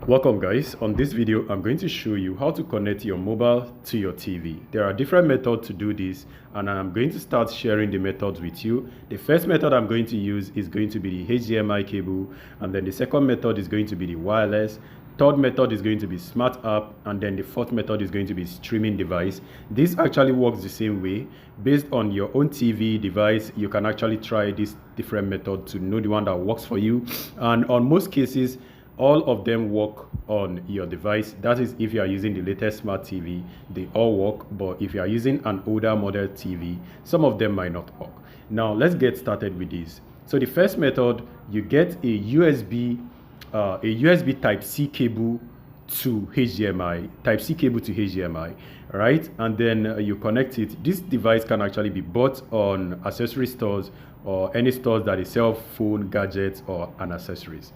Welcome guys. On this video I'm going to show you how to connect your mobile to your TV. There are different methods to do this and I'm going to start sharing the methods with you. The first method I'm going to use is going to be the HDMI cable, and then the second method is going to be the wireless. Third method is going to be smart app, and then the fourth method is going to be streaming device. This actually works the same way. Based on your own TV device, you can actually try this different method to know the one that works for you. And on most cases, all of them work on your device. That is, if you are using the latest smart TV, they all work. But if you are using an older model TV, some of them might not work. Now let's get started with this. So the first method, you get a USB Type-C cable to HDMI, Type-C cable to HDMI, right? And then you connect it. This device can actually be bought on accessory stores or any stores that sell phone, gadgets, or accessories.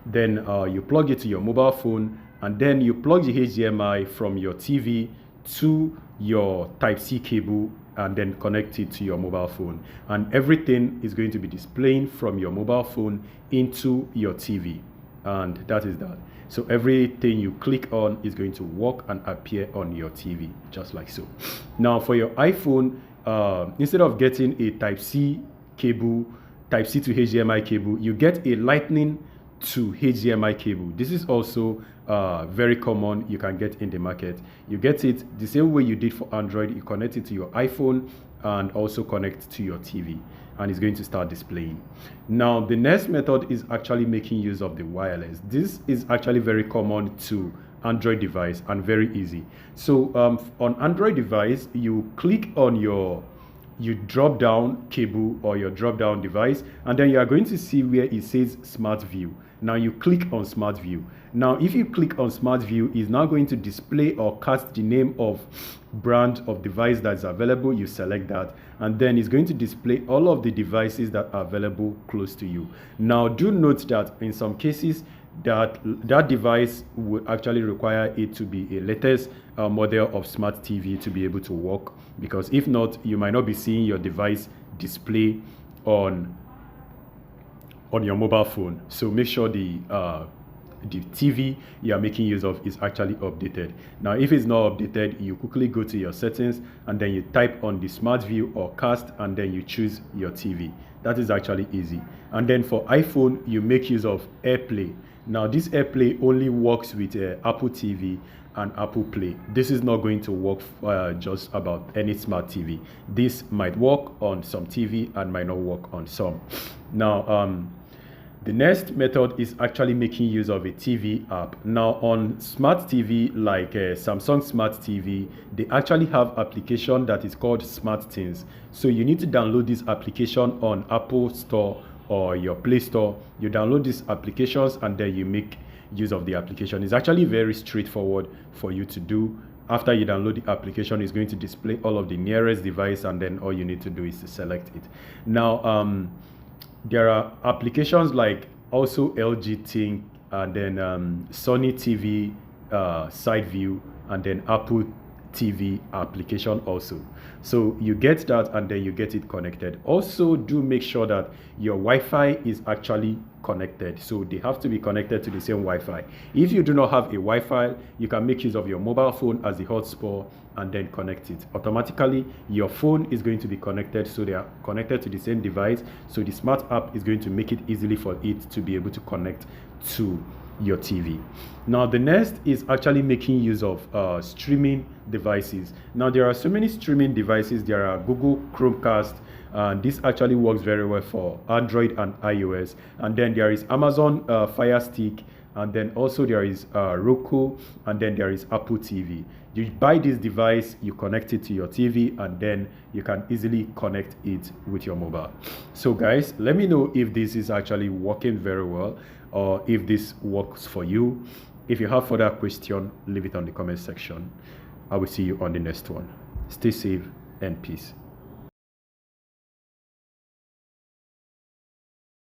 Then you plug it to your mobile phone, and then you plug the HDMI from your TV to your Type-C cable and then connect it to your mobile phone. And everything is going to be displaying from your mobile phone into your TV. And that is that. So everything you click on is going to work and appear on your TV, just like so. Now for your iPhone, instead of getting a Type-C cable, Type-C to HDMI cable, you get a Lightning to HDMI cable. This is also very common. You can get in the market. You get it the same way you did for Android. You connect it to your iPhone and also connect to your TV, and it's going to start displaying. Now the next method is actually making use of the wireless. This is actually very common to Android device and very easy. So on Android device, you click on your drop down cable or your drop down device, and then you are going to see where it says Smart View. Now you click on Smart View. Now if you click on Smart View, it's now going to display or cast the name of brand of device that's available. You select that, and then it's going to display all of the devices that are available close to you. Now do note that in some cases that device would actually require it to be a latest model of smart TV to be able to work, because if not, you might not be seeing your device display on your mobile phone. So make sure the TV you are making use of is actually updated. Now if it's not updated, you quickly go to your settings and then you type on the Smart View or cast, and then you choose your TV. That is actually easy. And then for iPhone, you make use of AirPlay. Now this AirPlay only works with Apple TV and Apple Play. This is not going to work just about any smart TV. This might work on some TV and might not work on some. Now the next method is actually making use of a TV app. Now on smart TV like Samsung Smart TV, they actually have application that is called Smart Things. So you need to download this application on Apple Store or your Play Store. You download these applications and then you make use of the application. It's actually very straightforward for you to do. After you download the application, it's going to display all of the nearest device, and then all you need to do is to select it. Now there are applications like also LG Think, and then Sony TV side view, and then Apple TV application also. So you get that and then you get it connected. Also do make sure that your Wi-Fi is actually connected. So they have to be connected to the same Wi-Fi. If you do not have a Wi-Fi, you can make use of your mobile phone as the hotspot and then connect it. Automatically your phone is going to be connected, so they are connected to the same device. So the smart app is going to make it easily for it to be able to connect to your TV. Now the next is actually making use of streaming devices. Now there are so many streaming devices. There are Google Chromecast, and this actually works very well for Android and iOS. And then there is Amazon Fire Stick, and then also there is Roku, and then there is Apple TV. You buy this device, you connect it to your TV, and then you can easily connect it with your mobile. So guys, let me know if this is actually working very well, or if this works for you. If you have further question, leave it on the comment section. I will see you on the next one. Stay safe and peace.